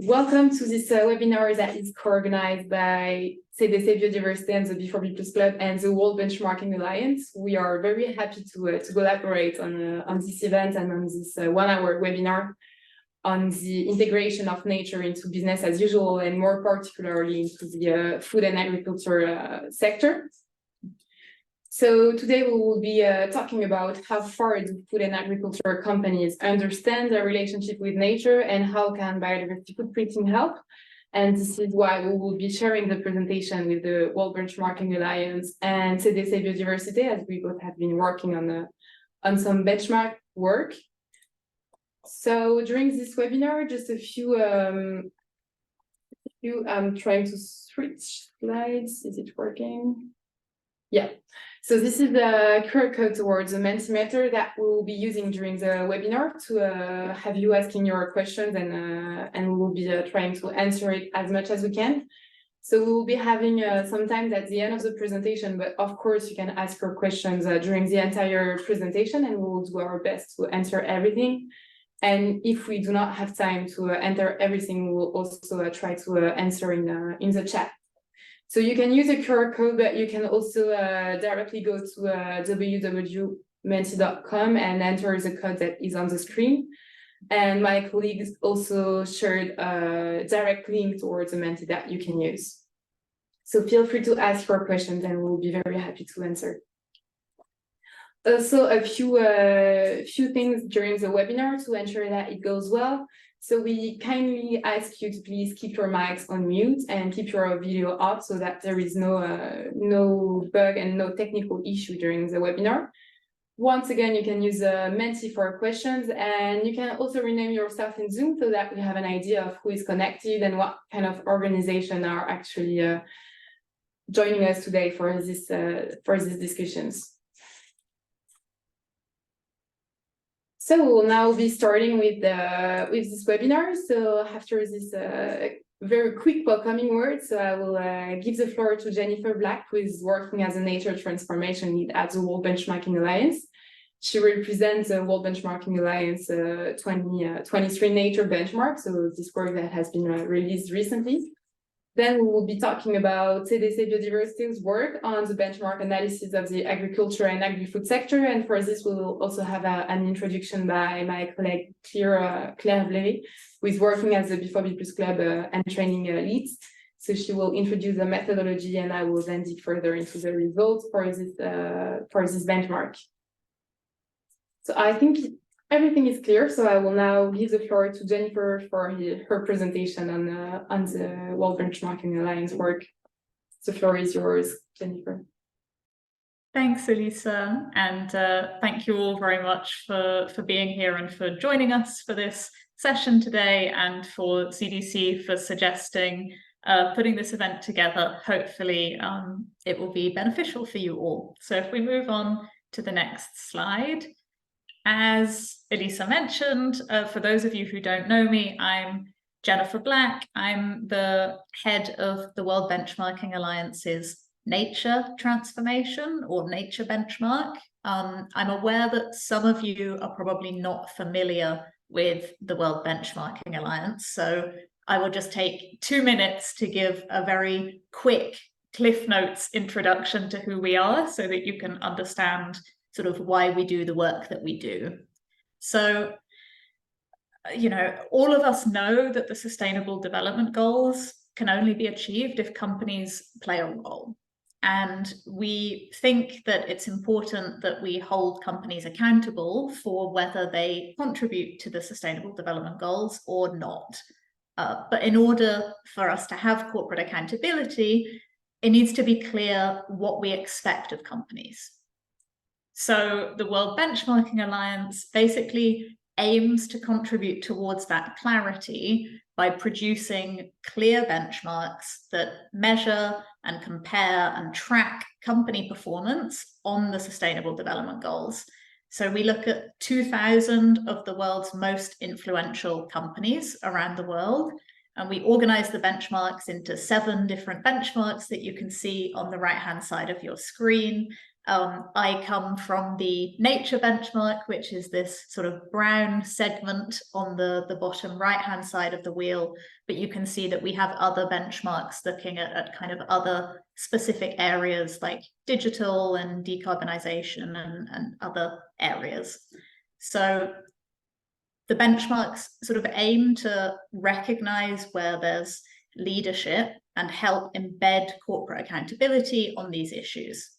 welcome to this webinar that is co-organized by CDC Biodiversité and the B4BClub and the World Benchmarking Alliance. We are very happy to collaborate on this event and on this 1 hour webinar on the integration of nature into business as usual, and more particularly into the food and agriculture sector. So today we will be talking about how far do food and agriculture companies understand their relationship with nature and how can biodiversity footprinting help. And this is why we will be sharing the presentation with the World Benchmarking Alliance and CDC Biodiversité, as we both have been working on some benchmark work. So during this webinar, just a few, I'm trying to switch slides. Is it working? Yeah. So this is the QR code towards the Mentimeter that we will be using during the webinar to have you asking your questions, and we will be trying to answer it as much as we can. So we will be having some time at the end of the presentation, but of course you can ask your questions during the entire presentation, and we will do our best to answer everything. And if we do not have time to enter everything, we will also try to answer in the chat. So you can use a QR code, but you can also directly go to www.menti.com and enter the code that is on the screen. And my colleagues also shared a direct link towards the Menti that you can use. So feel free to ask your questions and we'll be very happy to answer. Also, a few things during the webinar to ensure that it goes well. So we kindly ask you to please keep your mics on mute and keep your video off so that there is no bug and no technical issue during the webinar. Once again, you can use Menti for questions, and you can also rename yourself in Zoom so that we have an idea of who is connected and what kind of organization are actually joining us today for these discussions. So we'll now be starting with this webinar. So after this very quick welcoming word, so I will give the floor to Jennifer Black, who is working as a nature transformation lead at the World Benchmarking Alliance. She represents the World Benchmarking Alliance 2023 nature benchmark, so this work that has been released recently. Then we will be talking about CDC Biodiversity's work on the benchmark analysis of the agriculture and agri-food sector. And for this, we will also have an introduction by my colleague Claire Bley, who is working as the B4BClub and training leads. So she will introduce the methodology, and I will then dig further into the results for this benchmark. So I think everything is clear, so I will now give the floor to Jennifer for her presentation on the World Benchmarking Alliance work. The floor is yours, Jennifer. Thanks, Elisa, and thank you all very much for being here and for joining us for this session today, and for CDC for suggesting putting this event together. Hopefully it will be beneficial for you all. So if we move on to the next slide. As Elisa mentioned, for those of you who don't know me, I'm Jennifer Black. I'm the head of the World Benchmarking Alliance's Nature Transformation or Nature Benchmark. I'm aware that some of you are probably not familiar with the World Benchmarking Alliance, so I will just take 2 minutes to give a very quick Cliff Notes introduction to who we are so that you can understand sort of why we do the work that we do. So, you know, all of us know that the Sustainable Development Goals can only be achieved if companies play a role. And we think that it's important that we hold companies accountable for whether they contribute to the Sustainable Development Goals or not. But in order for us to have corporate accountability, it needs to be clear what we expect of companies. So the World Benchmarking Alliance basically aims to contribute towards that clarity by producing clear benchmarks that measure and compare and track company performance on the Sustainable Development Goals. So we look at 2,000 of the world's most influential companies around the world, and we organize the benchmarks into 7 different benchmarks that you can see on the right-hand side of your screen. I come from the nature benchmark, which is this sort of brown segment on the bottom right-hand side of the wheel. But you can see that we have other benchmarks looking at kind of other specific areas like digital and decarbonization and other areas. So the benchmarks sort of aim to recognize where there's leadership and help embed corporate accountability on these issues.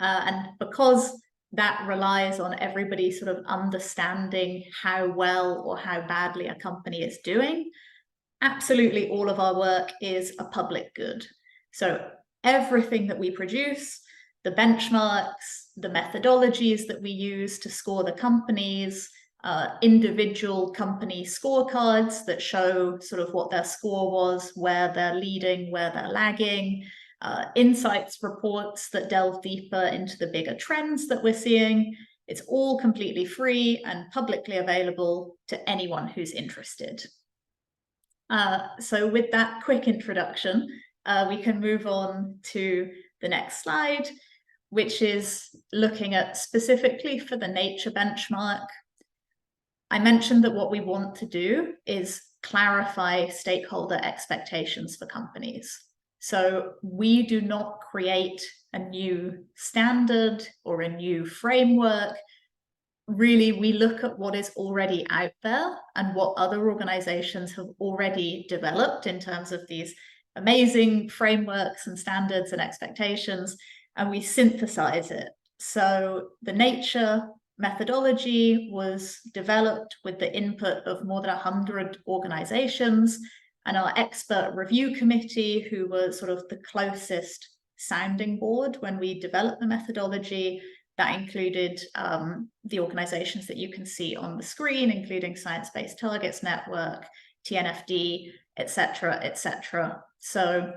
And because that relies on everybody sort of understanding how well or how badly a company is doing, absolutely all of our work is a public good. So everything that we produce, the benchmarks, the methodologies that we use to score the companies, individual company scorecards that show sort of what their score was, where they're leading, where they're lagging, insights reports that delve deeper into the bigger trends that we're seeing. It's all completely free and publicly available to anyone who's interested. So with that quick introduction, we can move on to the next slide, which is looking at specifically for the nature benchmark. I mentioned that what we want to do is clarify stakeholder expectations for companies. So we do not create a new standard or a new framework. Really, we look at what is already out there and what other organizations have already developed in terms of these amazing frameworks and standards and expectations, and we synthesize it. So the nature methodology was developed with the input of more than 100 organizations, and our expert review committee, who was sort of the closest sounding board when we developed the methodology, that included the organizations that you can see on the screen, including Science Based Targets Network, TNFD, et cetera, So,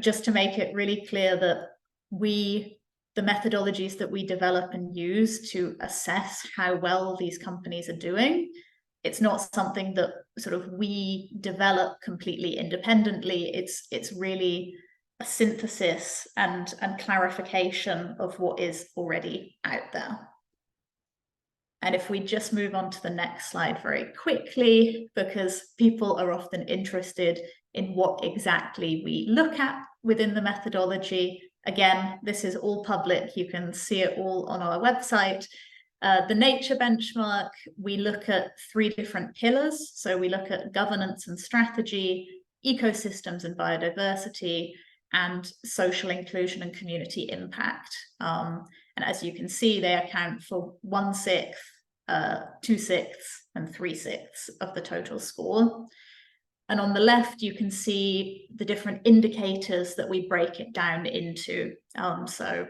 just to make it really clear that the methodologies that we develop and use to assess how well these companies are doing, it's not something that sort of we develop completely independently. It's really a synthesis and clarification of what is already out there. And if we just move on to the next slide very quickly, because people are often interested in what exactly we look at within the methodology. Again, this is all public. You can see it all on our website. The nature benchmark, we look at 3 different pillars. So we look at governance and strategy, ecosystems and biodiversity, and social inclusion and community impact. And as you can see, they account for 1/6, 2/6, and 3/6 of the total score. And on the left, you can see the different indicators that we break it down into. So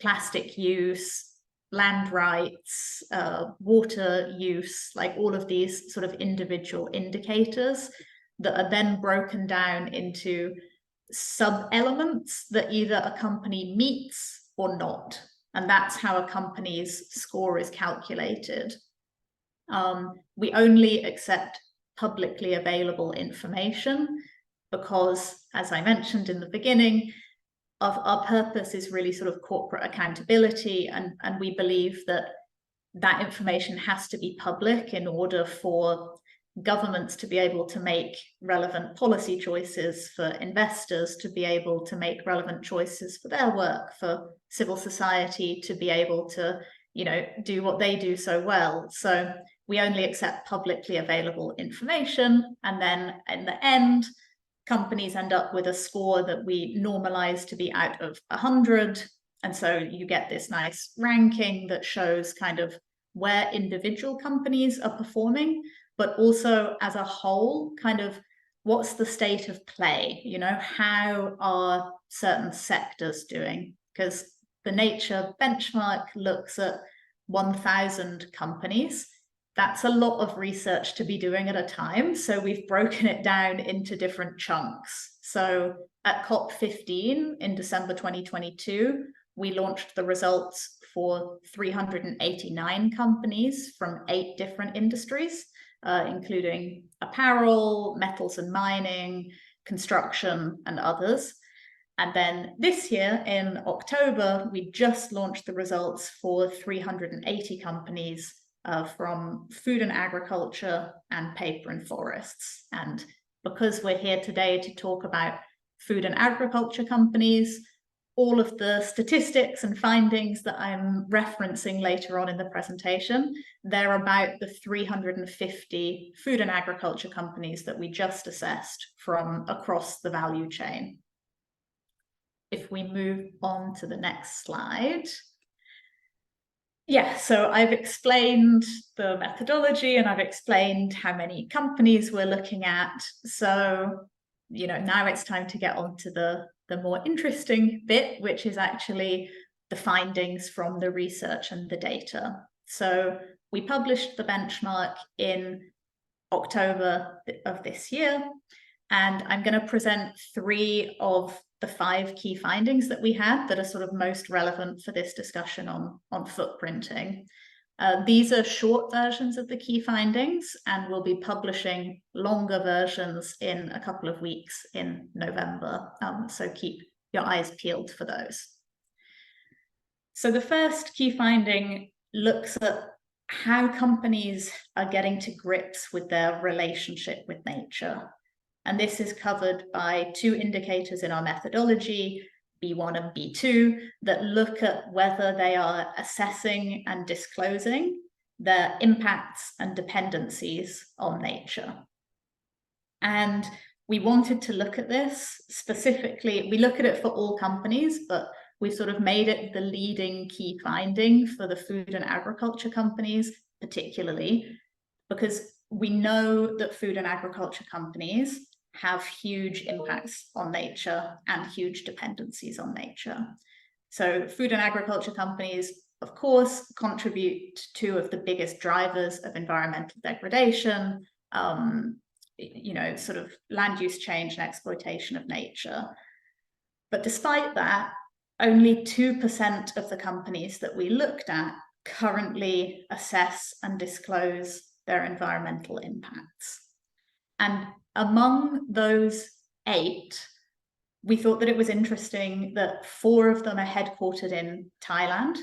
plastic use, land rights, water use, like all of these sort of individual indicators that are then broken down into sub-elements that either a company meets or not. And that's how a company's score is calculated. We only accept publicly available information because, as I mentioned in the beginning, our purpose is really sort of corporate accountability, and we believe that that information has to be public in order for governments to be able to make relevant policy choices, for investors to be able to make relevant choices for their work, for civil society to be able to, do what they do so well. So we only accept publicly available information, and then in the end, companies end up with a score that we normalize to be out of 100. And so you get this nice ranking that shows kind of where individual companies are performing, but also as a whole, kind of what's the state of play? How are certain sectors doing? Because the nature benchmark looks at 1,000 companies. That's a lot of research to be doing at a time. So we've broken it down into different chunks. So at COP15 in December 2022, we launched the results for 389 companies from 8 different industries, including apparel, metals and mining, construction, and others. And then this year in October, we just launched the results for 380 companies from food and agriculture and paper and forests. And because we're here today to talk about food and agriculture companies, all of the statistics and findings that I'm referencing later on in the presentation, they're about the 350 food and agriculture companies that we just assessed from across the value chain. If we move on to the next slide. Yeah, so I've explained the methodology and I've explained how many companies we're looking at. So, now it's time to get on to the more interesting bit, which is actually the findings from the research and the data. So we published the benchmark in October of this year, and I'm going to present 3 of the 5 key findings that we had that are sort of most relevant for this discussion on footprinting. These are short versions of the key findings, and we'll be publishing longer versions in a couple of weeks in November. So keep your eyes peeled for those. So the first key finding looks at how companies are getting to grips with their relationship with nature. And this is covered by 2 indicators in our methodology, B1 and B2, that look at whether they are assessing and disclosing their impacts and dependencies on nature. And we wanted to look at this specifically. We look at it for all companies, but we sort of made it the leading key finding for the food and agriculture companies, particularly because we know that food and agriculture companies have huge impacts on nature and huge dependencies on nature. So food and agriculture companies, of course, contribute to 2 of the biggest drivers of environmental degradation, sort of land use change and exploitation of nature. But despite that, only 2% of the companies that we looked at currently assess and disclose their environmental impacts. And among those 8, we thought that it was interesting that 4 of them are headquartered in Thailand.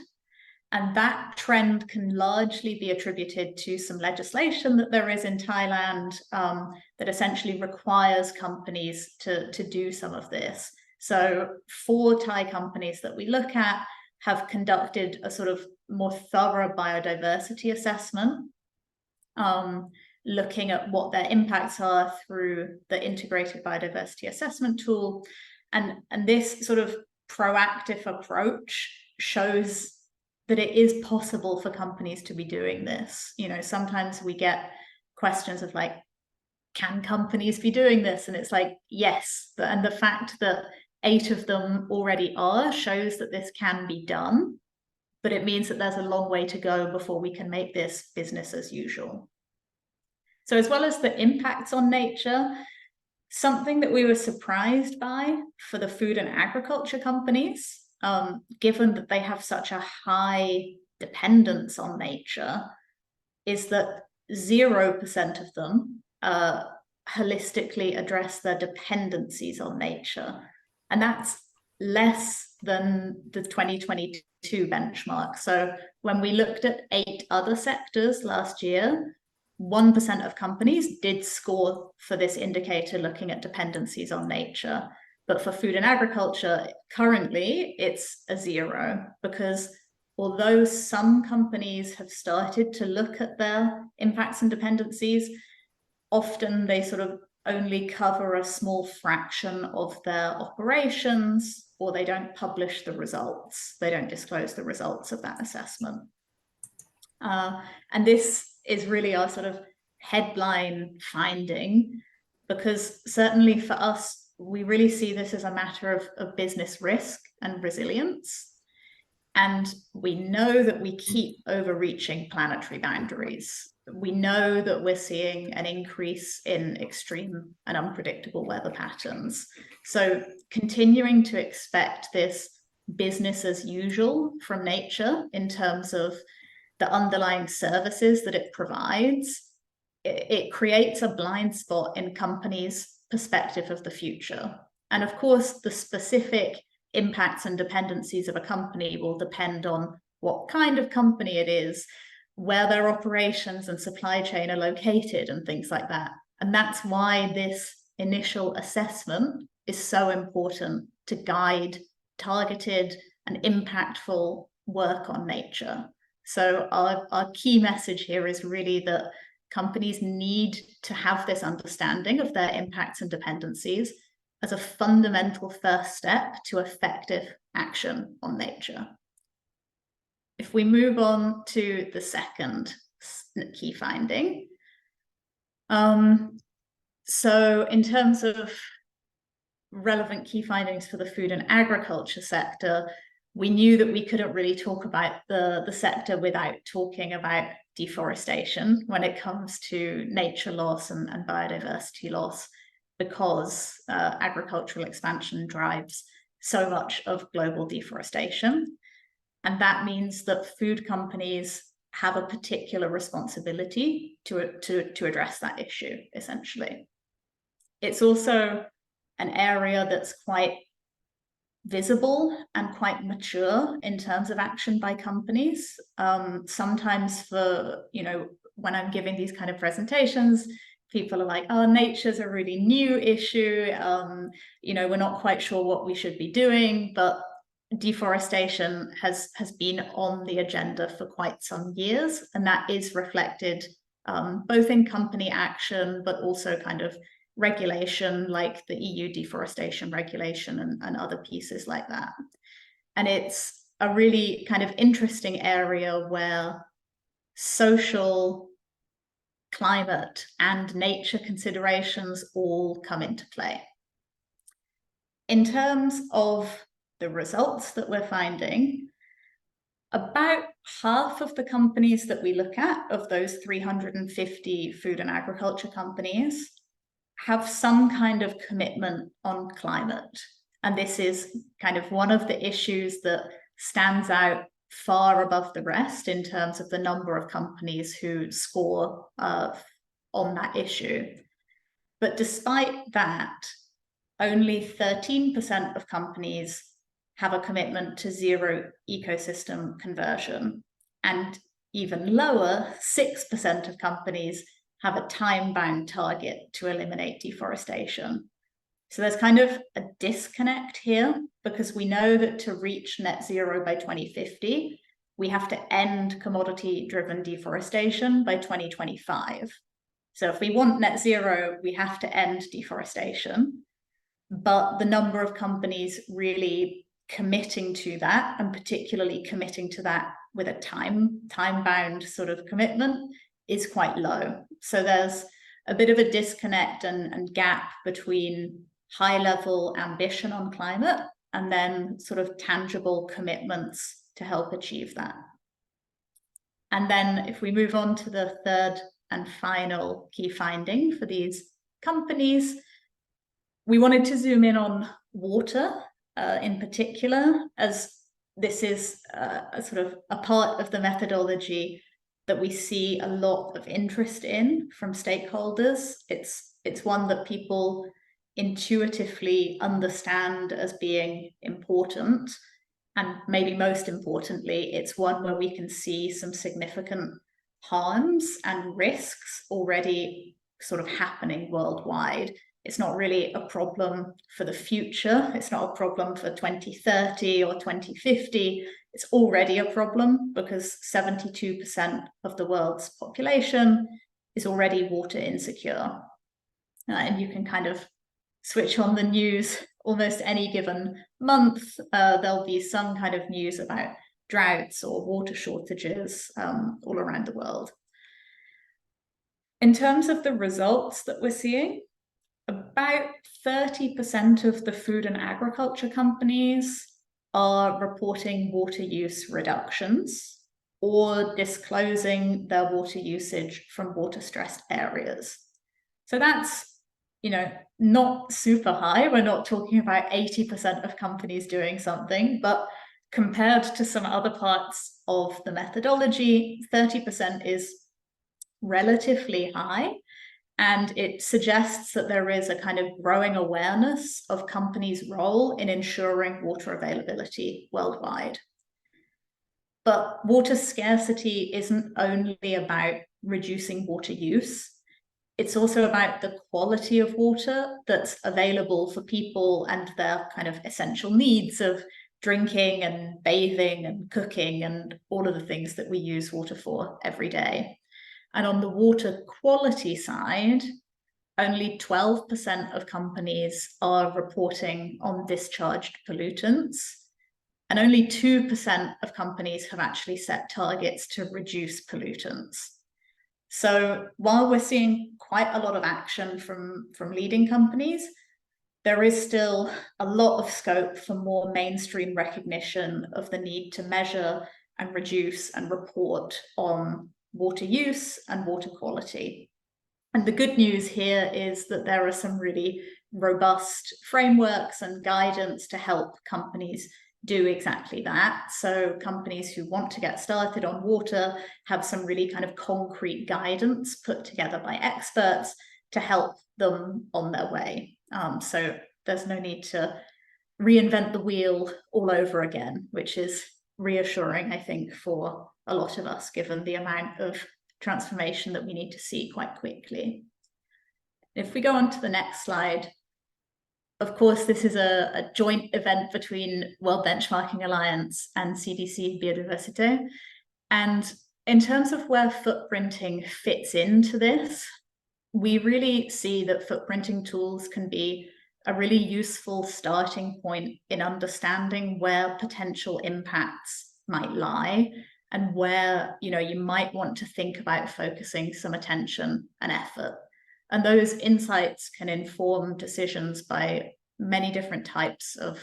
And that trend can largely be attributed to some legislation that there is in Thailand that essentially requires companies to do some of this. So 4 Thai companies that we look at have conducted a sort of more thorough biodiversity assessment, looking at what their impacts are through the integrated biodiversity assessment tool. And this sort of proactive approach shows that it is possible for companies to be doing this. Sometimes we get questions of like, can companies be doing this? And it's like, yes. And the fact that 8 of them already are shows that this can be done, but it means that there's a long way to go before we can make this business as usual. So as well as the impacts on nature, something that we were surprised by for the food and agriculture companies, given that they have such a high dependence on nature, is that 0% of them holistically address their dependencies on nature. And that's less than the 2022 benchmark. So when we looked at 8 other sectors last year, 1% of companies did score for this indicator looking at dependencies on nature. But for food and agriculture, currently it's a 0, because although some companies have started to look at their impacts and dependencies, often they sort of only cover a small fraction of their operations, or they don't publish the results. They don't disclose the results of that assessment. And this is really our sort of headline finding, because certainly for us, we really see this as a matter of business risk and resilience. And we know that we keep overreaching planetary boundaries. We know that we're seeing an increase in extreme and unpredictable weather patterns. So continuing to expect this business as usual from nature in terms of the underlying services that it provides, it creates a blind spot in companies' perspective of the future. And of course, the specific impacts and dependencies of a company will depend on what kind of company it is, where their operations and supply chain are located, and things like that. And that's why this initial assessment is so important to guide targeted and impactful work on nature. So our key message here is really that companies need to have this understanding of their impacts and dependencies as a fundamental first step to effective action on nature. If we move on to the second key finding, so in terms of relevant key findings for the food and agriculture sector, we knew that we couldn't really talk about the sector without talking about deforestation when it comes to nature loss and biodiversity loss, because agricultural expansion drives so much of global deforestation. And that means that food companies have a particular responsibility to address that issue, essentially. It's also an area that's quite visible and quite mature in terms of action by companies. Sometimes when I'm giving these kind of presentations, people are like, oh, nature's a really new issue. We're not quite sure what we should be doing, but deforestation has been on the agenda for quite some years, and that is reflected both in company action, but also kind of regulation like the EU deforestation regulation and other pieces like that. And it's a really kind of interesting area where social, climate, and nature considerations all come into play. In terms of the results that we're finding, about half of the companies that we look at, of those 350 food and agriculture companies, have some kind of commitment on climate. And this is kind of one of the issues that stands out far above the rest in terms of the number of companies who score on that issue. But despite that, only 13% of companies have a commitment to zero ecosystem conversion. And even lower, 6% of companies have a time-bound target to eliminate deforestation. So there's kind of a disconnect here, because we know that to reach net zero by 2050, we have to end commodity-driven deforestation by 2025. So if we want net zero, we have to end deforestation. But the number of companies really committing to that, and particularly committing to that with a time-bound sort of commitment, is quite low. So there's a bit of a disconnect and gap between high-level ambition on climate and then sort of tangible commitments to help achieve that. And then if we move on to the third and final key finding for these companies, we wanted to zoom in on water in particular, as this is a sort of a part of the methodology that we see a lot of interest in from stakeholders. It's one that people intuitively understand as being important. And maybe most importantly, it's one where we can see some significant harms and risks already sort of happening worldwide. It's not really a problem for the future. It's not a problem for 2030 or 2050. It's already a problem because 72% of the world's population is already water insecure. And you can kind of switch on the news almost any given month. There'll be some kind of news about droughts or water shortages all around the world. In terms of the results that we're seeing, about 30% of the food and agriculture companies are reporting water use reductions or disclosing their water usage from water-stressed areas. So that's, not super high. We're not talking about 80% of companies doing something, but compared to some other parts of the methodology, 30% is relatively high. And it suggests that there is a kind of growing awareness of companies' role in ensuring water availability worldwide. But water scarcity isn't only about reducing water use. It's also about the quality of water that's available for people and their kind of essential needs of drinking and bathing and cooking and all of the things that we use water for every day. And on the water quality side, only 12% of companies are reporting on discharged pollutants, and only 2% of companies have actually set targets to reduce pollutants. So while we're seeing quite a lot of action from leading companies, there is still a lot of scope for more mainstream recognition of the need to measure and reduce and report on water use and water quality. And the good news here is that there are some really robust frameworks and guidance to help companies do exactly that. So companies who want to get started on water have some really kind of concrete guidance put together by experts to help them on their way. So there's no need to reinvent the wheel all over again, which is reassuring, I think, for a lot of us, given the amount of transformation that we need to see quite quickly. If we go on to the next slide, of course, this is a joint event between World Benchmarking Alliance and CDC Biodiversité. And in terms of where footprinting fits into this, we really see that footprinting tools can be a really useful starting point in understanding where potential impacts might lie and where, you know, you might want to think about focusing some attention and effort. And those insights can inform decisions by many different types of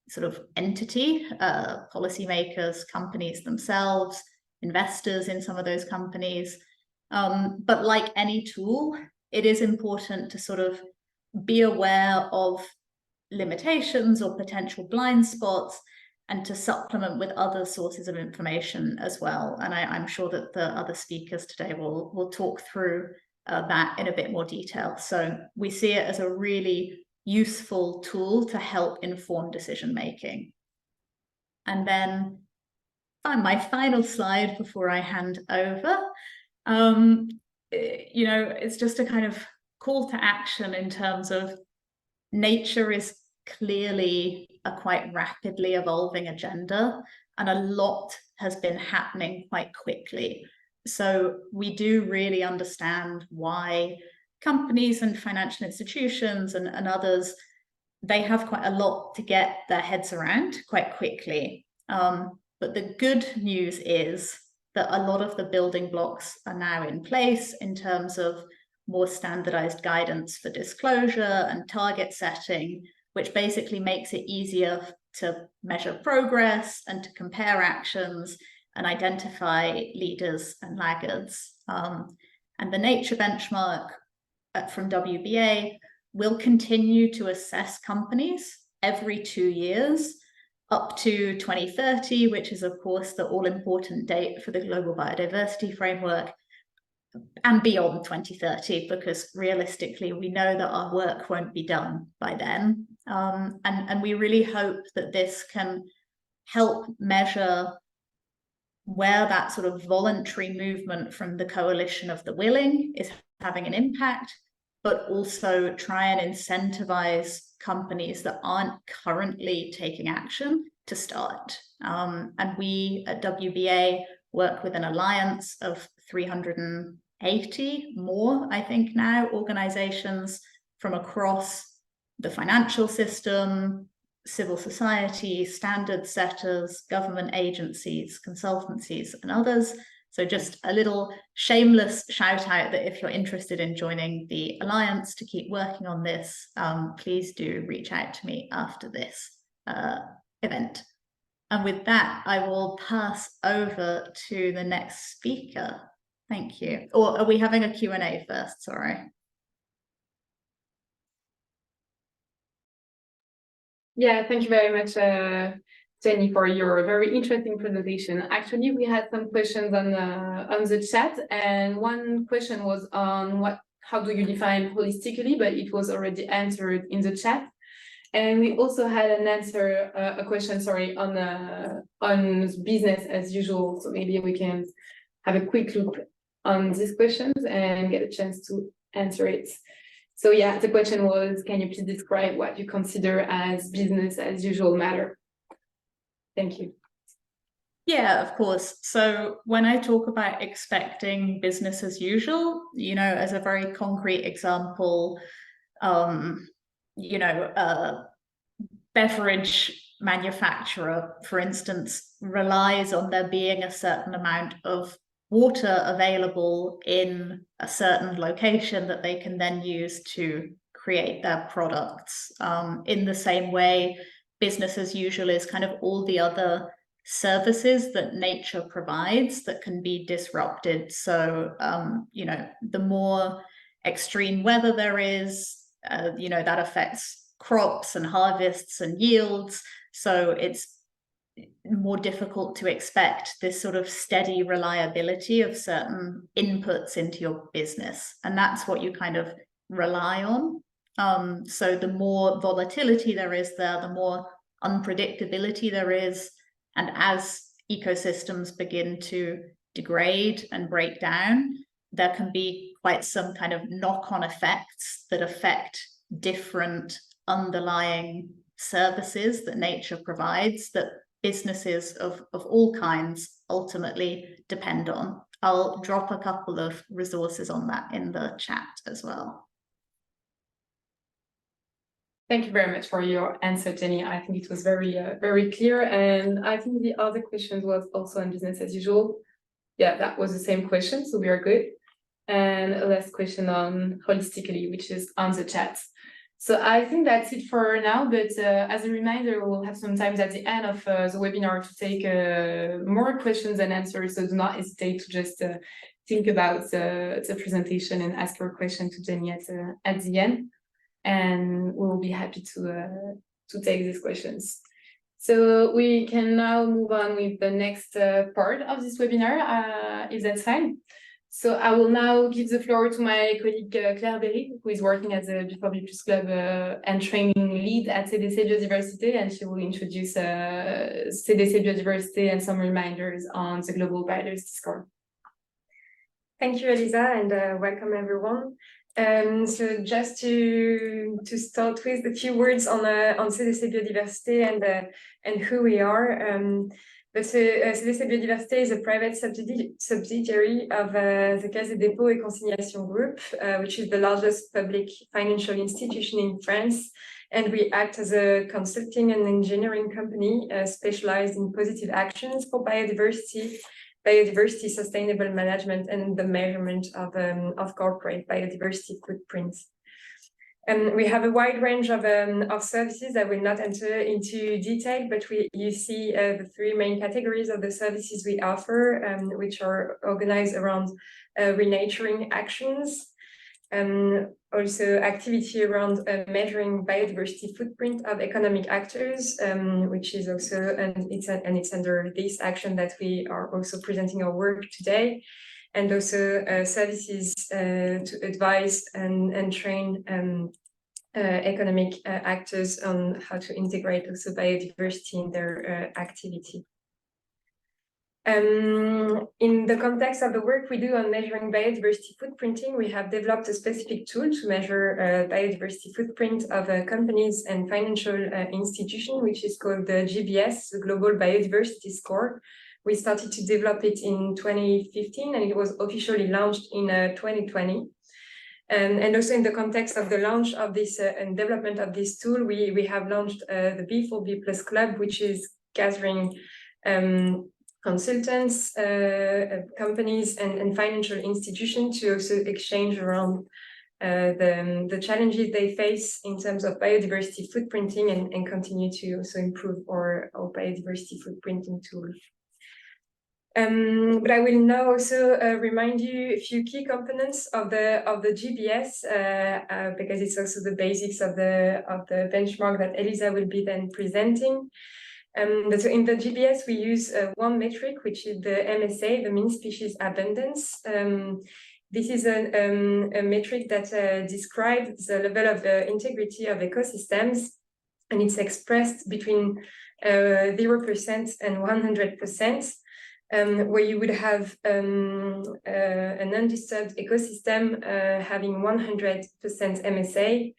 sort of entity, policymakers, companies themselves, investors in some of those companies. But like any tool, it is important to sort of be aware of limitations or potential blind spots and to supplement with other sources of information as well. And I'm sure that the other speakers today will talk through that in a bit more detail. So we see it as a really useful tool to help inform decision making. And then my final slide before I hand over, you know, it's just a kind of call to action in terms of nature is clearly a quite rapidly evolving agenda, and a lot has been happening quite quickly. So we do really understand why companies and financial institutions and others, they have quite a lot to get their heads around quite quickly. But the good news is that a lot of the building blocks are now in place in terms of more standardized guidance for disclosure and target setting, which basically makes it easier to measure progress and to compare actions and identify leaders and laggards. And the nature benchmark from WBA will continue to assess companies every 2 years up to 2030, which is of course the all-important date for the global biodiversity framework, and beyond 2030, because realistically we know that our work won't be done by then. And we really hope that this can help measure where that sort of voluntary movement from the coalition of the willing is having an impact, but also try and incentivize companies that aren't currently taking action to start. And we at WBA work with an alliance of 380 more, I think now, organizations from across the financial system, civil society, standard setters, government agencies, consultancies, and others. So just a little shameless shout out that if you're interested in joining the Alliance to keep working on this, please do reach out to me after this event. And with that, I will pass over to the next speaker. Thank you. Or are we having a Q&A first? Sorry. Yeah, thank you very much, Jenny, for your very interesting presentation. Actually, we had some questions on the chat, and one question was on what how do you define holistically, but it was already answered in the chat. And we also had an answer, a question, sorry, on business as usual. So maybe we can have a quick look on these questions and get a chance to answer it. So yeah, the question was, can you please describe what you consider as business as usual matter? Thank you. Yeah, of course. So when I talk about expecting business as usual, you know, as a very concrete example, you know, a beverage manufacturer, for instance, relies on there being a certain amount of water available in a certain location that they can then use to create their products. In the same way, business as usual is kind of all the other services that nature provides that can be disrupted. So, you know, the more extreme weather there is, you know, that affects crops and harvests and yields. So it's more difficult to expect this sort of steady reliability of certain inputs into your business. And that's what you kind of rely on. So the more volatility there is there, the more unpredictability there is. And as ecosystems begin to degrade and break down, there can be quite some kind of knock-on effects that affect different underlying services that nature provides that businesses of all kinds ultimately depend on. I'll drop a couple of resources on that in the chat as well. Thank you very much for your answer, Jenny. I think it was very clear. And I think the other question was also on business as usual. Yeah, that was the same question, so we are good. And a last question on holistically, which is on the chat. So I think that's it for now, but as a reminder, we'll have some time at the end of the webinar to take more questions and answers, so do not hesitate to just think about the presentation and ask your question to Jenny at the end, and we'll be happy to take these questions. So we can now move on with the next part of this webinar, if that's fine. So I will now give the floor to my colleague Claire Berry, who is working as a B4BClub and training lead at CDC Biodiversité, and she will introduce CDC Biodiversité and some reminders on the Global Biodiversity Score. Thank you, Elisa, and welcome everyone. So just to start with a few words on CDC Biodiversité and who we are. CDC Biodiversité is a private subsidiary of the Caisse des Dépôts et Consignations Group, which is the largest public financial institution in France. And we act as a consulting and engineering company specialized in positive actions for biodiversity, sustainable management, and the measurement of corporate biodiversity footprints. We have a wide range of services. I will not enter into detail, but you see the three main categories of the services we offer, which are organized around renaturing actions, also activity around measuring biodiversity footprint of economic actors, which is also, and it's under this action that we are also presenting our work today, and also services to advise and train economic actors on how to integrate also biodiversity in their activity. In the context of the work we do on measuring biodiversity footprinting, we have developed a specific tool to measure biodiversity footprint of companies and financial institutions, which is called the GBS, the Global Biodiversity Score. We started to develop it in 2015, and it was officially launched in 2020. And also in the context of the launch of this and development of this tool, we have launched the B4BClub, which is gathering consultants, companies, and financial institutions to also exchange around the challenges they face in terms of biodiversity footprinting and continue to also improve our biodiversity footprinting tool. But I will now also remind you a few key components of the GBS because it's also the basics of the benchmark that Elisa will be then presenting. So in the GBS, we use one metric, which is the MSA, the mean species abundance. This is a metric that describes the level of integrity of ecosystems, and it's expressed between 0% and 100%, where you would have an undisturbed ecosystem having 100% MSA,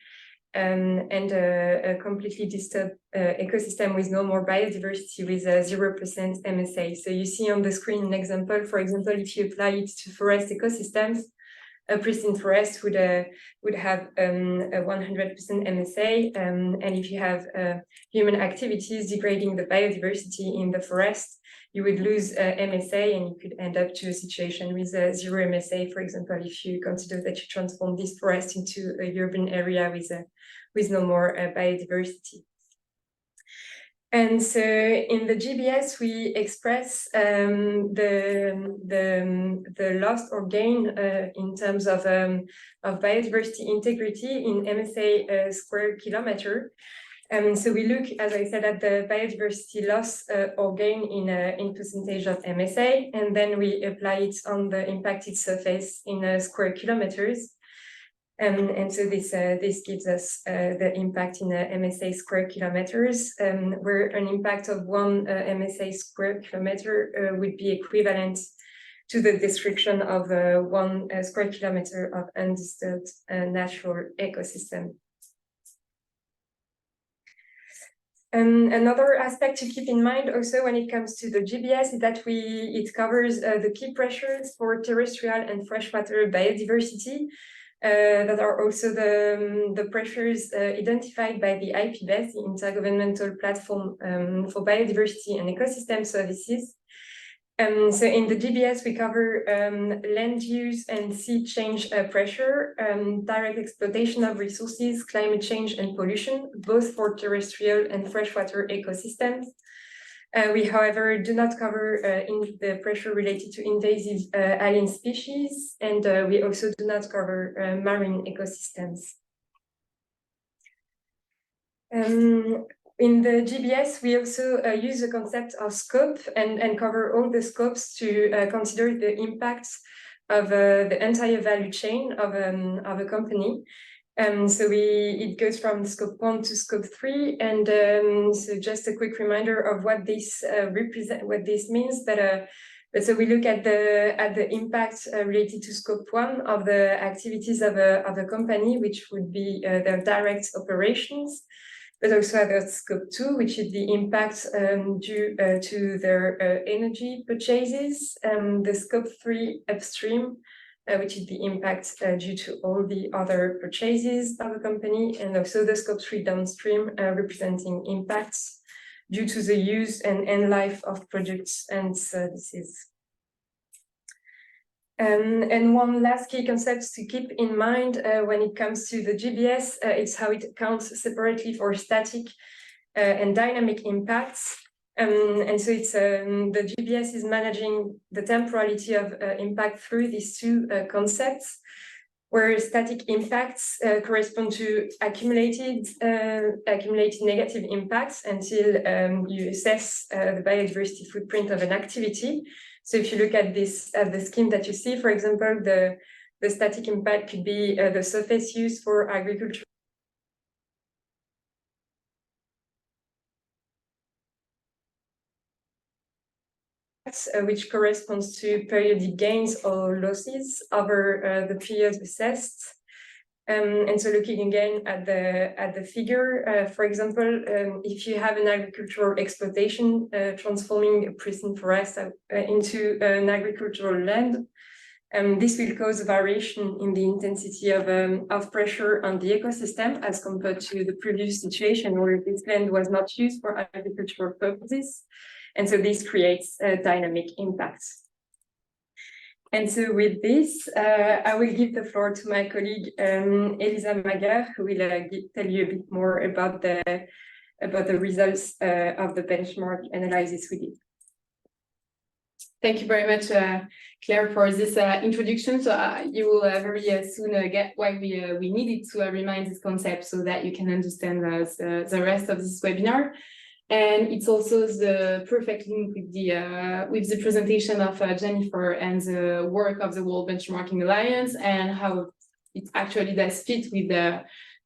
and a completely disturbed ecosystem with no more biodiversity with 0% MSA. So you see on the screen an example. For example, if you apply it to forest ecosystems, a pristine forest would have a 100% MSA, and if you have human activities degrading the biodiversity in the forest, you would lose MSA, and you could end up to a situation with 0 MSA. For example, if you consider that you transform this forest into a urban area with no more biodiversity. And so in the GBS, we express the loss or gain in terms of biodiversity integrity in MSA square kilometer. So we look, as I said, at the biodiversity loss or gain in percentage of MSA, and then we apply it on the impacted surface in square kilometers. And so this gives us the impact in MSA square kilometers, where an impact of 1 MSA square kilometer would be equivalent to the destruction of 1 square kilometer of undisturbed natural ecosystem. Another aspect to keep in mind also when it comes to the GBS is that it covers the key pressures for terrestrial and freshwater biodiversity. That are also the pressures identified by the IPBES, the Intergovernmental Platform for Biodiversity and Ecosystem Services. So in the GBS, we cover land use and sea change pressure, direct exploitation of resources, climate change and pollution, both for terrestrial and freshwater ecosystems. We, however, do not cover in the pressure related to invasive alien species, and we also do not cover marine ecosystems. In the GBS, we also use the concept of scope and cover all the scopes to consider the impacts of the entire value chain of a company. So it goes from scope 1 to scope 3, and so just a quick reminder of what this what this means. But so we look at the impact related to scope 1 of the activities of a company, which would be their direct operations, but also at scope 2, which is the impact due to their energy purchases, the scope 3 upstream, which is the impact due to all the other purchases of a company, and also the scope 3 downstream, representing impacts due to the use and end life of products and services. And one last key concept to keep in mind when it comes to the GBS, it's how it accounts separately for static and dynamic impacts. And so it's the GBS is managing the temporality of impact through these two concepts, where static impacts correspond to accumulated negative impacts until you assess the biodiversity footprint of an activity. So if you look at this the scheme that you see, for example, the static impact could be the surface used for agriculture, which corresponds to periodic gains or losses over the period assessed. And so looking again at the figure, for example, if you have an agricultural exploitation transforming a pristine forest into an agricultural land, this will cause a variation in the intensity of pressure on the ecosystem as compared to the previous situation where this land was not used for agricultural purposes. And so this creates dynamic impacts. And so with this, I will give the floor to my colleague, Elisa Maguer, who will tell you a bit more about the results of the benchmark analysis we did. Thank you very much, Claire, for this introduction. So you will very soon get why we needed to remind this concept so that you can understand the rest of this webinar. And it's also the perfect link with the presentation of Jennifer and the work of the World Benchmarking Alliance, and how it actually does fit with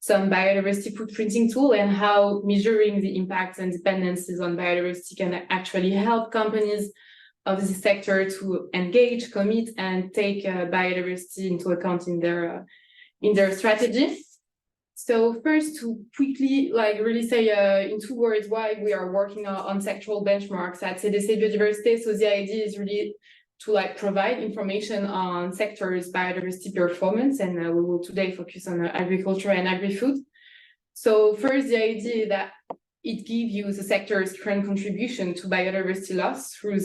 some biodiversity footprinting tool, and how measuring the impacts and dependencies on biodiversity can actually help companies of this sector to engage, commit, and take biodiversity into account in their strategy. So first, to quickly really say in 2 words why we are working on sectoral benchmarks at CDC Biodiversité. So the idea is really to provide information on sectors' biodiversity performance, and we will today focus on agriculture and agri-food. So first, the idea that it gives you the sector's current contribution to biodiversity loss through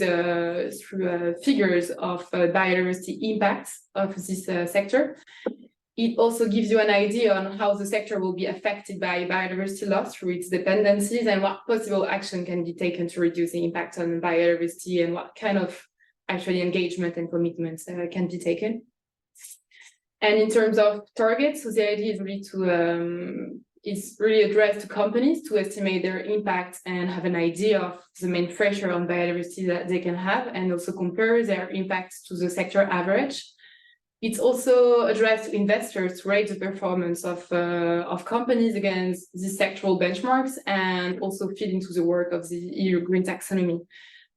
figures of biodiversity impacts of this sector. It also gives you an idea on how the sector will be affected by biodiversity loss through its dependencies, and what possible action can be taken to reduce the impact on biodiversity, and what kind of actually engagement and commitments can be taken. And in terms of targets, so the idea is really addressed to companies to estimate their impact and have an idea of the main pressure on biodiversity that they can have, and also compare their impacts to the sector average. It's also addressed to investors to rate the performance of companies against these sectoral benchmarks, and also fit into the work of the EU Green Taxonomy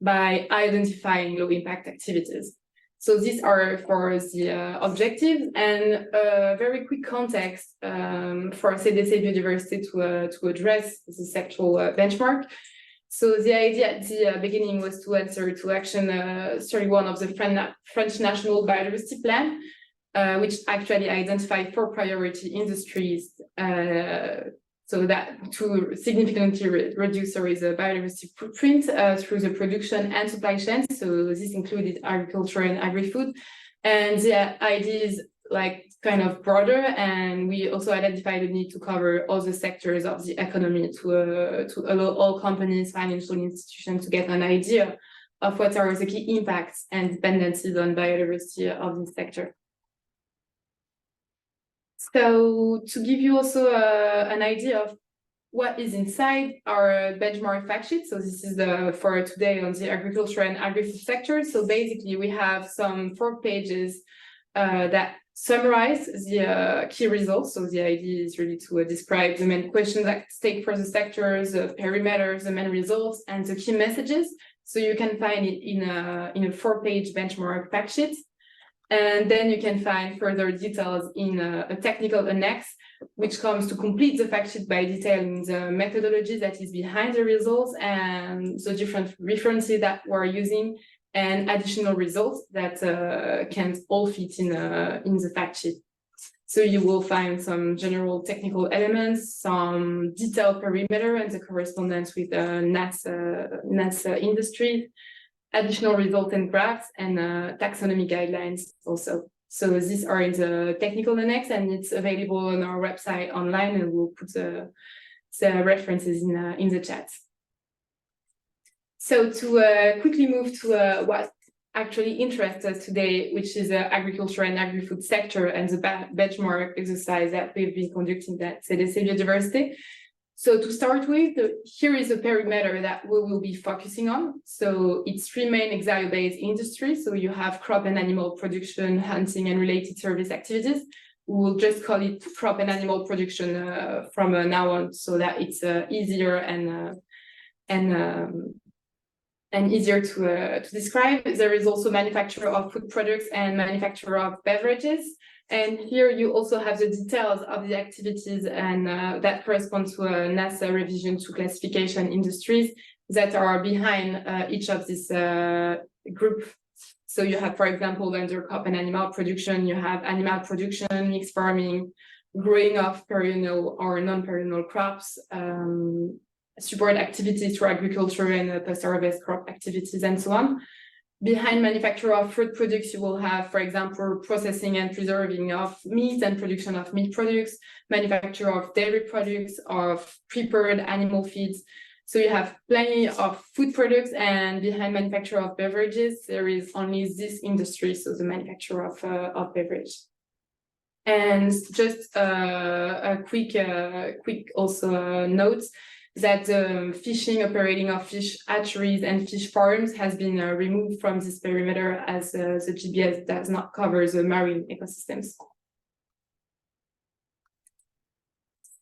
by identifying low impact activities. So these are for the objectives, and a very quick context for CDC Biodiversité to address the sectoral benchmark. So the idea at the beginning was to answer to action 31 of the French National Biodiversity Plan, which actually identified 4 priority industries, so that to significantly reduce the biodiversity footprint through the production and supply chain. So this included agriculture and agri-food. And the idea is kind of broader, and we also identified the need to cover all the sectors of the economy to allow all companies, financial institutions to get an idea of what are the key impacts and dependencies on biodiversity of this sector. So to give you also an idea of what is inside our benchmark fact sheet, so this is for today on the agriculture and agri-food sector. So basically we have some 4 pages that summarize the key results. So the idea is really to describe the main questions at stake for the sectors, the perimeters, the main results, and the key messages. So you can find it in a 4-page benchmark fact sheet. And then you can find further details in a technical annex, which comes to complete the fact sheet by detailing the methodology that is behind the results and the different references that we're using, and additional results that can't all fit in the fact sheet. So you will find some general technical elements, some detailed perimeter and the correspondence with NAS industry, additional results and graphs, and taxonomy guidelines also. So these are in the technical annex, and it's available on our website online, and we'll put the references in the chat. So to quickly move to what actually interests us today, which is the agriculture and agri-food sector and the benchmark exercise that we've been conducting at CDC Biodiversité. So to start with, here is a perimeter that we will be focusing on. So it's 3 main exile-based industries. So you have crop and animal production, hunting, and related service activities. We'll just call it crop and animal production from now on, so that it's easier and easier to describe. There is also manufacture of food products and manufacture of beverages. And here you also have the details of the activities, and that corresponds to a NASA revision to classification industries that are behind each of this group. So you have, for example, under crop and animal production, you have animal production, mixed farming, growing of perennial or non-perennial crops, support activities for agriculture and post-harvest crop activities, and so on. Behind manufacture of fruit products, you will have, for example, processing and preserving of meat and production of meat products, manufacture of dairy products, of prepared animal feeds. So you have plenty of food products, and behind manufacture of beverages, there is only this industry, so the manufacture of beverage. And just a quick also note. that the fishing operating of fish hatcheries and fish farms has been removed from this perimeter, as the GBS does not cover the marine ecosystems.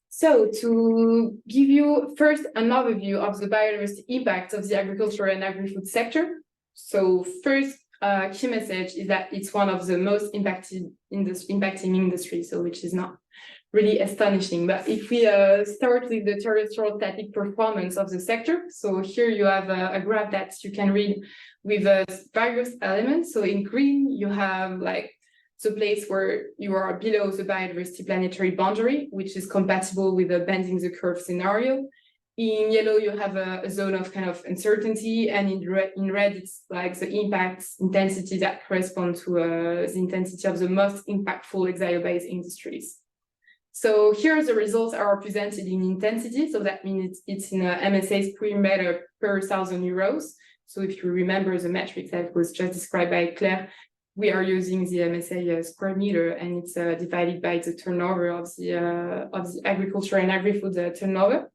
So to give you first an overview of the biodiversity impact of the agriculture and agri-food sector. So first, key message is that it's one of the most impacting industries, so which is not really astonishing. But if we start with the terrestrial static performance of the sector, so here you have a graph that you can read with various elements. So in green, you have like the place where you are below the biodiversity planetary boundary, which is compatible with the bending the curve scenario. In yellow, you have a zone of kind of uncertainty, and in red, it's like the impact intensity that correspond to the intensity of the most impactful exile-based industries. So here the results are presented in intensity, so that means it's in MSA square meter per 1,000 euros. So if you remember the metric that was just described by Claire, we are using the MSA square meter, and it's divided by the turnover of the agriculture and agri-food turnover.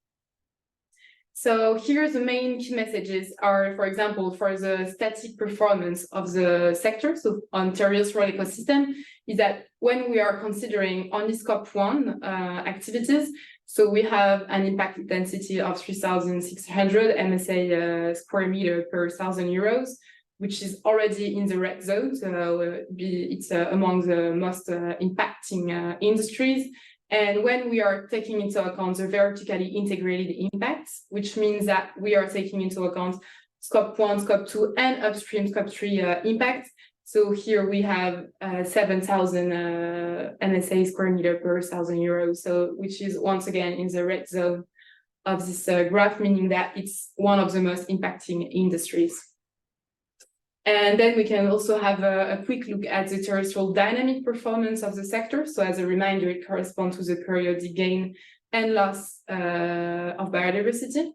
So here the main key messages are, for example, for the static performance of the sector, so on terrestrial ecosystem, is that when we are considering only scope 1 activities, so we have an impact intensity of 3,600 MSA square meter per 1,000 euros, which is already in the red zone, so it's among the most impacting industries. And when we are taking into account the vertically integrated impacts, which means that we are taking into account scope 1, scope 2, and upstream scope 3 impacts. So here we have 7,000 MSA square meter per 1,000 euros, so which is once again in the red zone of this graph, meaning that it's one of the most impacting industries. And then we can also have a quick look at the terrestrial dynamic performance of the sector. So as a reminder, it corresponds to the periodic gain and loss of biodiversity.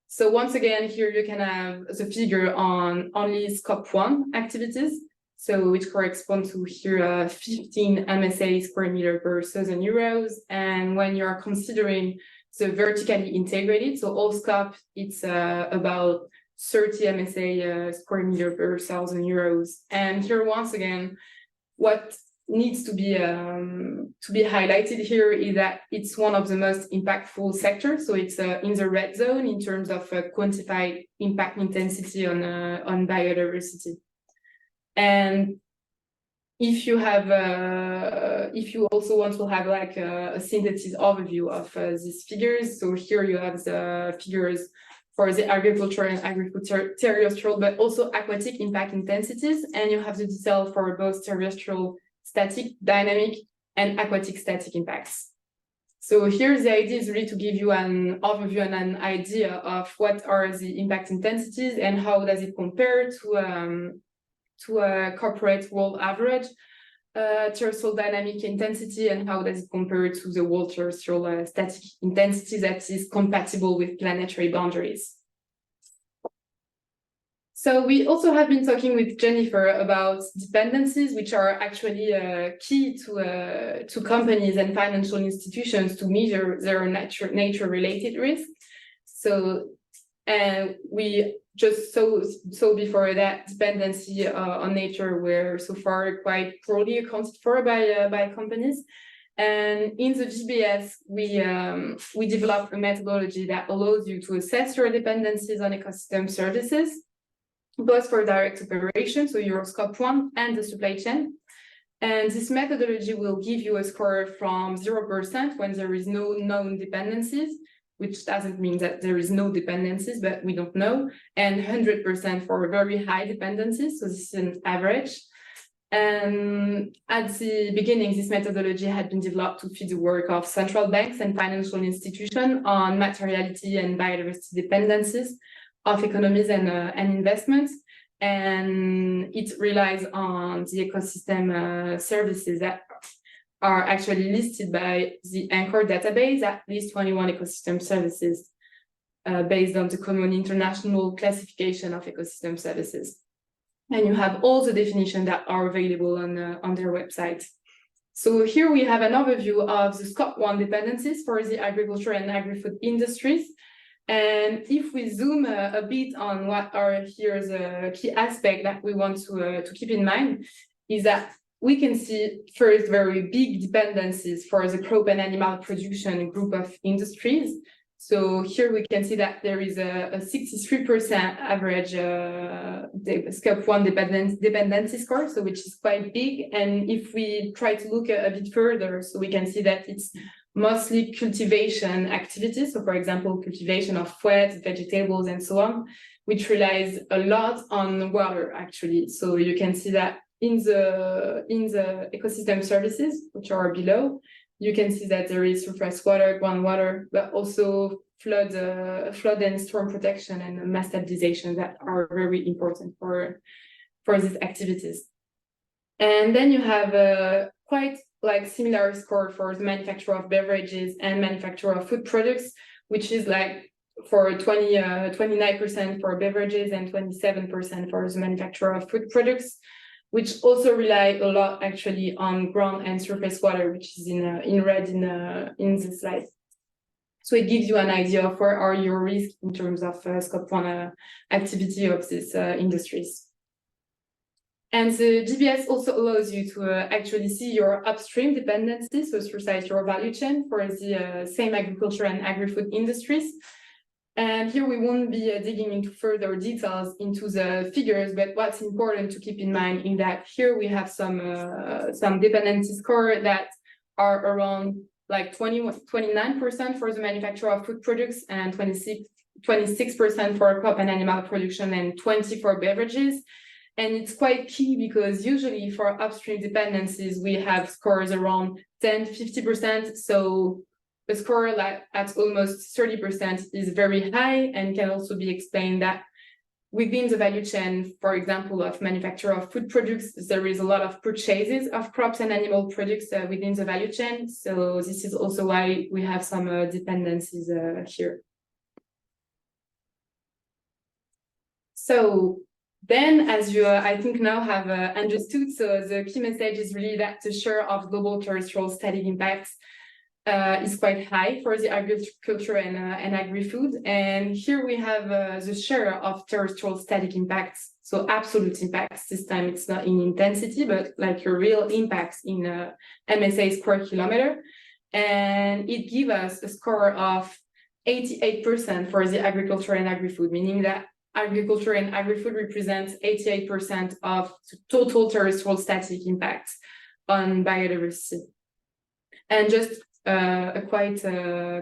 So once again, here you can have the figure on only scope 1 activities, so which corresponds to here 15 MSA square meter per 1,000 euros. And when you are considering the vertically integrated, so all scope, it's about 30 MSA square meter per 1,000 euros. And here, once again, what needs to be highlighted here is that it's one of the most impactful sectors. So it's in the red zone in terms of quantified impact intensity on biodiversity. And if you have, if you also want to have like a synthesis overview of these figures, so here you have the figures for the agriculture and agri-food terrestrial, but also aquatic impact intensities. And you have the detail for both terrestrial static, dynamic, and aquatic static impacts. So here the idea is really to give you an overview and an idea of what are the impact intensities and how does it compare to a corporate world average terrestrial dynamic intensity, and how does it compare to the world terrestrial static intensity that is compatible with planetary boundaries. So we also have been talking with Jennifer about dependencies, which are actually key to companies and financial institutions to measure their nature-related risk. So, and we just saw before that dependency on nature were so far quite poorly accounted for by companies. And in the GBS, we developed a methodology that allows you to assess your dependencies on ecosystem services, both for direct operations, so your scope 1 and the supply chain. And this methodology will give you a score from 0% when there is no known dependencies, which doesn't mean that there is no dependencies, but we don't know, and 100% for very high dependencies, so this is an average. And at the beginning, this methodology had been developed to feed the work of central banks and financial institutions on materiality and biodiversity dependencies of economies and investments. And it relies on the ecosystem services that are actually listed by the Anchor database, at least 21 ecosystem services based on the Common International Classification of Ecosystem Services. And you have all the definitions that are available on their website. So here we have an overview of the scope 1 dependencies for the agriculture and agri-food industries. And if we zoom a bit on what are here the key aspect that we want to keep in mind, is that we can see first very big dependencies for the crop and animal production group of industries. So here we can see that there is a 63% average scope 1 dependency score, so which is quite big. And if we try to look a bit further, so we can see that it's mostly cultivation activities. So for example, cultivation of fruits, vegetables, and so on, which relies a lot on water actually. So you can see that in the ecosystem services, which are below, you can see that there is surface water, groundwater, but also flood and storm protection and mass stabilization that are very important for these activities. And then you have a quite like similar score for the manufacture of beverages and manufacture of food products, which is like for 29% for beverages and 27% for the manufacture of food products, which also rely a lot actually on ground and surface water, which is in red in this slide. So it gives you an idea of where are your risks in terms of scope 1 activity of these industries. And the GBS also allows you to actually see your upstream dependencies, so through your value chain for the same agriculture and agri-food industries. And here we won't be digging into further details into the figures, but what's important to keep in mind in that here we have some dependency score that are around like 29% for the manufacture of food products and 26% for crop and animal production and 20% for beverages. And it's quite key because usually for upstream dependencies, we have scores around 10–50%. So a score like at almost 30% is very high and can also be explained that within the value chain, for example, of manufacture of food products, there is a lot of purchases of crops and animal products within the value chain. So this is also why we have some dependencies here. So then, as you, I think now have understood, so the key message is really that the share of global terrestrial static impacts is quite high for the agriculture and agri-food. And here we have the share of terrestrial static impacts, so absolute impacts. This time it's not in intensity, but like your real impacts in MSA square kilometer. And it gives us a score of 88% for the agriculture and agri-food, meaning that agriculture and agri-food represents 88% of total terrestrial static impacts on biodiversity. And just a quite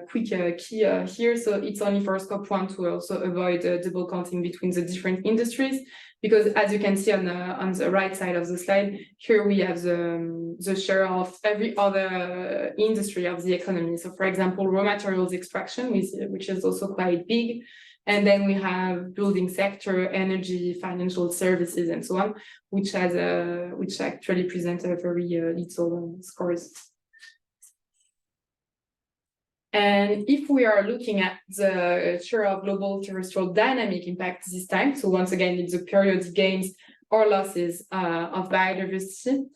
quick key here. So it's only for scope 1 to also avoid double counting between the different industries, because as you can see on the right side of the slide, here we have the share of every other industry of the economy. So for example, raw materials extraction, which is also quite big. And then we have building sector, energy, financial services, and so on, which actually present a very little scores. And if we are looking at the share of global terrestrial dynamic impact this time, so once again, it's the periodic gains or losses of biodiversity.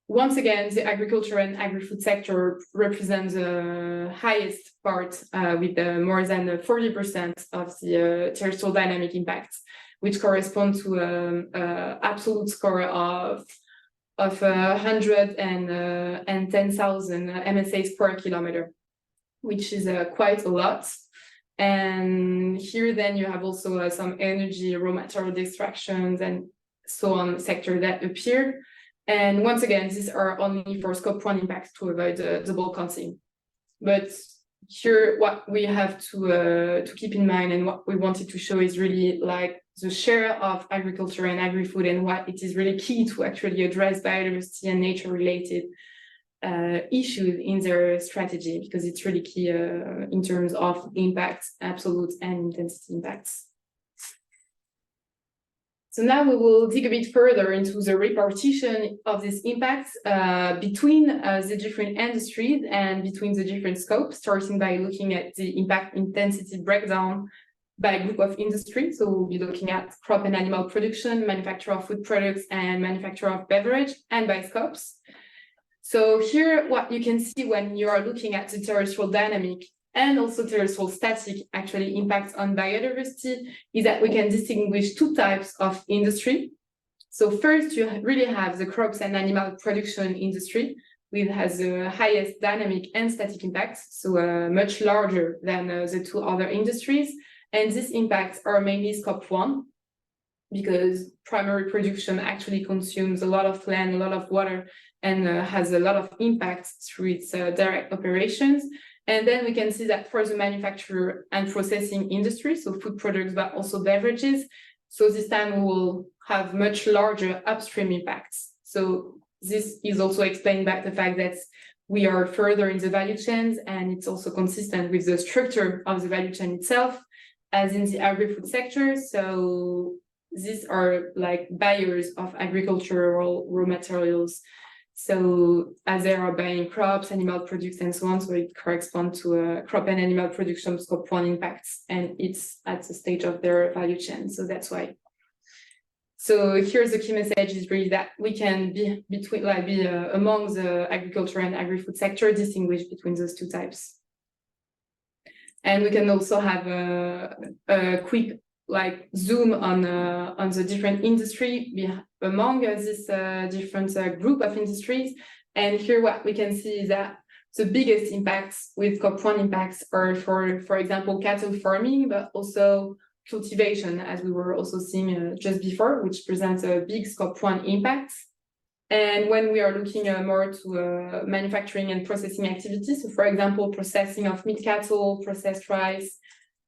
Once again, the agriculture and agri-food sector represents the highest part with more than 40% of the terrestrial dynamic impacts, which correspond to an absolute score of 110,000 MSA square kilometer, which is quite a lot. And here then you have also some energy, raw material extractions, and so on sector that appear. And once again, these are only for scope 1 impacts to avoid double counting. But here, what we have to keep in mind and what we wanted to show is really like the share of agriculture and agri-food and why it is really key to actually address biodiversity and nature-related issues in their strategy, because it's really key in terms of impacts, absolute and intensity impacts. So now we will dig a bit further into the repartition of these impacts between the different industries and between the different scopes, starting by looking at the impact intensity breakdown by group of industry. So we'll be looking at crop and animal production, manufacture of food products, and manufacture of beverage, and by scopes. So here, what you can see when you are looking at the terrestrial dynamic and also terrestrial static actually impacts on biodiversity is that we can distinguish two types of industry. So first, you really have the crops and animal production industry, which has the highest dynamic and static impacts, so much larger than the two other industries. And these impacts are mainly scope 1, because primary production actually consumes a lot of land, a lot of water, and has a lot of impacts through its direct operations. And then we can see that for the manufacturer and processing industry, so food products, but also beverages, so this time we will have much larger upstream impacts. So this is also explained by the fact that we are further in the value chains, and it's also consistent with the structure of the value chain itself, as in the agri-food sector. So these are like buyers of agricultural raw materials. So as they are buying crops, animal products, and so on, so it corresponds to crop and animal production scope 1 impacts, and it's at the stage of their value chain. So that's why. So here's the key message is really that we can be among the agriculture and agri-food sector, distinguish between those two types. And we can also have a quick zoom on the different industry among this different group of industries. And here what we can see is that the biggest impacts with scope 1 impacts are for example, cattle farming, but also cultivation, as we were also seeing just before, which presents a big scope 1 impact. And when we are looking more to manufacturing and processing activities, so for example, processing of meat cattle, processed rice,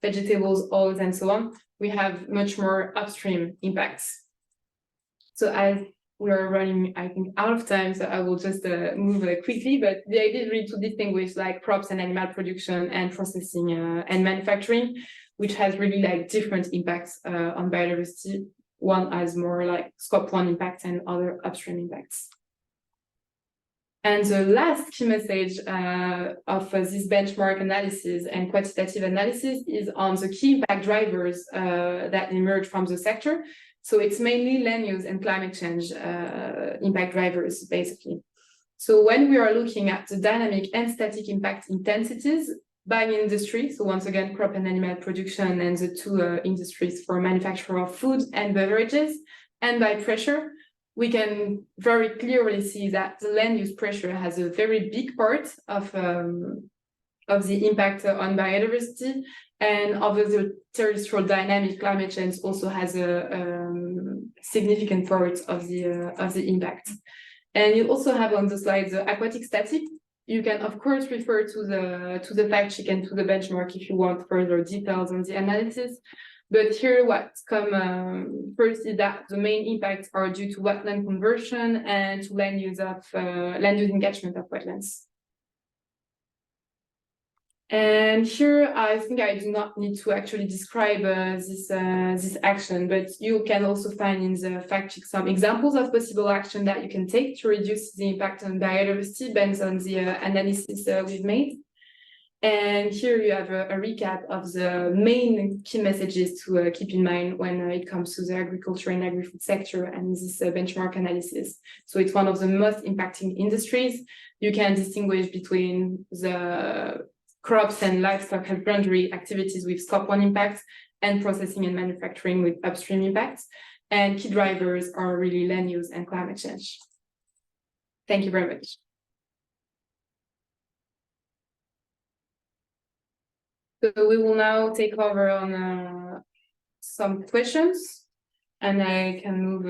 vegetables, oils, and so on, we have much more upstream impacts. So as we are running, I think, out of time, so I will just move quickly, but the idea is really to distinguish like crops and animal production and processing and manufacturing, which has really like different impacts on biodiversity. One has more like scope 1 impacts and other upstream impacts. And the last key message of this benchmark analysis and quantitative analysis is on the key impact drivers that emerge from the sector. So it's mainly land use and climate change impact drivers, basically. So when we are looking at the dynamic and static impact intensities by industry, so once again, crop and animal production and the two industries for manufacture of food and beverages, and by pressure, we can very clearly see that the land use pressure has a very big part of the impact on biodiversity, and of the terrestrial dynamic climate change also has a significant part of the impact. And you also have on the slide the aquatic static. You can of course refer to the fact sheet and to the benchmark if you want further details on the analysis. But here what's come first is that the main impacts are due to wetland conversion and to land use engagement of wetlands. And here I think I do not need to actually describe this action, but you can also find in the fact sheet some examples of possible action that you can take to reduce the impact on biodiversity based on the analysis we've made. And here you have a recap of the main key messages to keep in mind when it comes to the agriculture and agri-food sector and this benchmark analysis. So it's one of the most impacting industries. You can distinguish between the crops and livestock husbandry activities with scope 1 impacts and processing and manufacturing with upstream impacts. And key drivers are really land use and climate change. Thank you very much. So we will now take over on some questions, and I can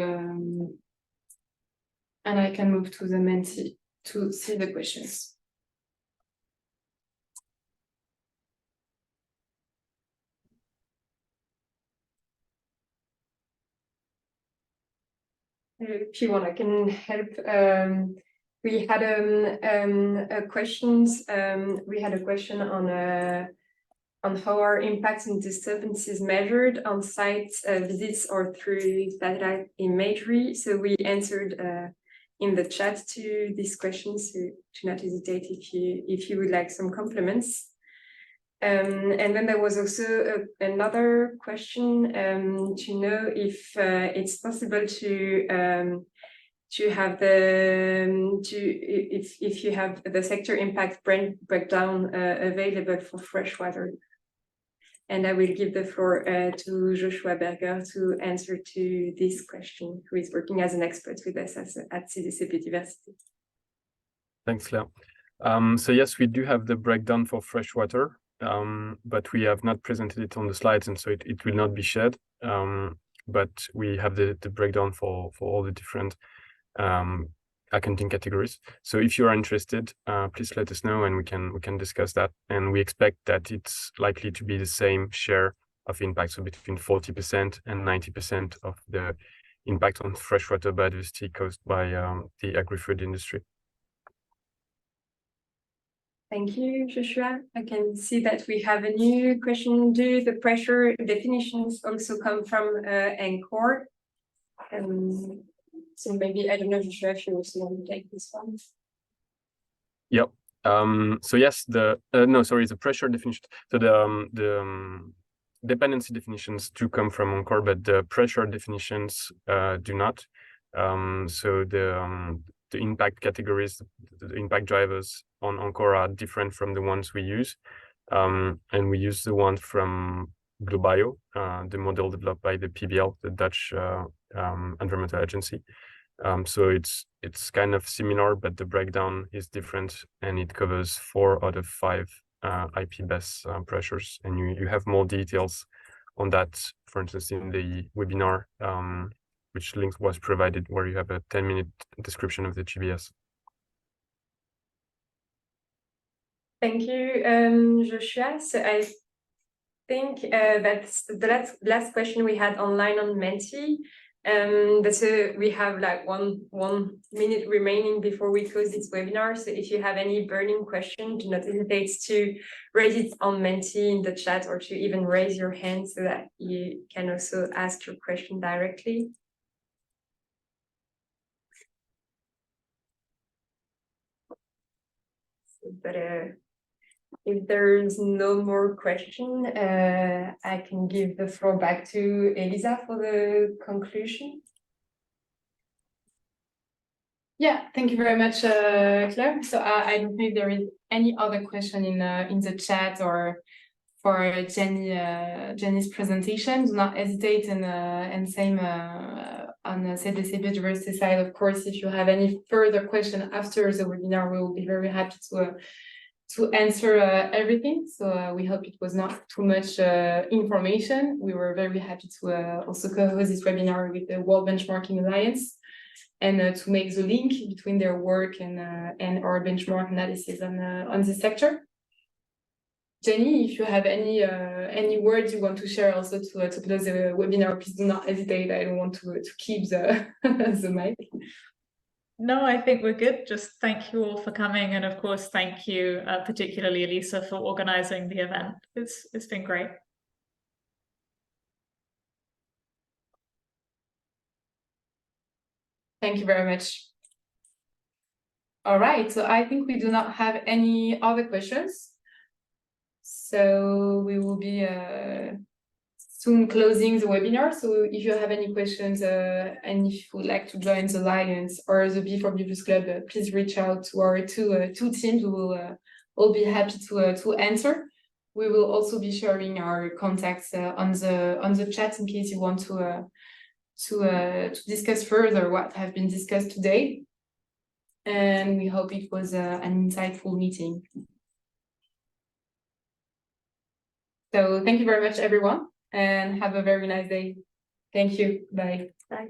move to the Menti to see the questions. If you want, I can help. We had a question on how are impacts and disturbances measured on site visits or through satellite imagery. So we answered in the chat to these questions, so do not hesitate if you would like some compliments. And then there was also another question to know if it's possible to to have the if you have the sector impact breakdown available for freshwater. And I will give the floor to Joshua Berger to answer to this question, who is working as an expert with us at CDC Biodiversité. Thanks, Claire. So yes, we do have the breakdown for freshwater, but we have not presented it on the slides, and so it will not be shared. But we have the breakdown for all the different accounting categories. So if you are interested, please let us know, and we can discuss that. And we expect that it's likely to be the same share of impact, so between 40% and 90% of the impact on freshwater biodiversity caused by the agri-food industry. Thank you, Joshua. I can see that we have a new question. Do the pressure definitions also come from ANCOR? So maybe, I don't know, Joshua, if you also want to take this one. Yep. So yes, the pressure definition. So the dependency definitions do come from ANCOR, but the pressure definitions do not. So the impact categories, the impact drivers on ANCOR are different from the ones we use. And we use the one from GloBio, the model developed by the PBL, the Dutch environmental agency. So it's kind of similar, but the breakdown is different, and it covers 4 out of 5 IP-best pressures. And you have more details on that, for instance, in the webinar, which link was provided, where you have a 10-minute description of the GBS. Thank you, Joshua. So I think that's the last question we had online on Menti. So we have like one minute remaining before we close this webinar. So if you have any burning question, do not hesitate to raise it on Menti in the chat, or to even raise your hand so that you can also ask your question directly. But if there's no more question, I can give the floor back to Elisa for the conclusion. Yeah, thank you very much, Claire. So I don't know if there is any other question in the chat or for Jenny's presentation. Do not hesitate, and same on the CDC Biodiversity side. Of course, if you have any further question after the webinar, we will be very happy to answer everything. So we hope it was not too much information. We were very happy to also co-host this webinar with the World Benchmarking Alliance, and to make the link between their work and our benchmark analysis on the sector. Jenny, if you have any words you want to share also to close the webinar, please do not hesitate. I don't want to keep the the mic. No, I think we're good. Just thank you all for coming, and of course, thank you particularly Elisa for organizing the event. It's been great. Thank you very much. All right, so I think we do not have any other questions. So we will be soon closing the webinar. So if you have any questions and if you would like to join the Alliance or the B4BClub, please reach out to our two teams. We will all be happy to answer. We will also be sharing our contacts on the chat in case you want to discuss further what have been discussed today. And we hope it was an insightful meeting. So thank you very much, everyone, and have a very nice day. Thank you. Bye. Bye.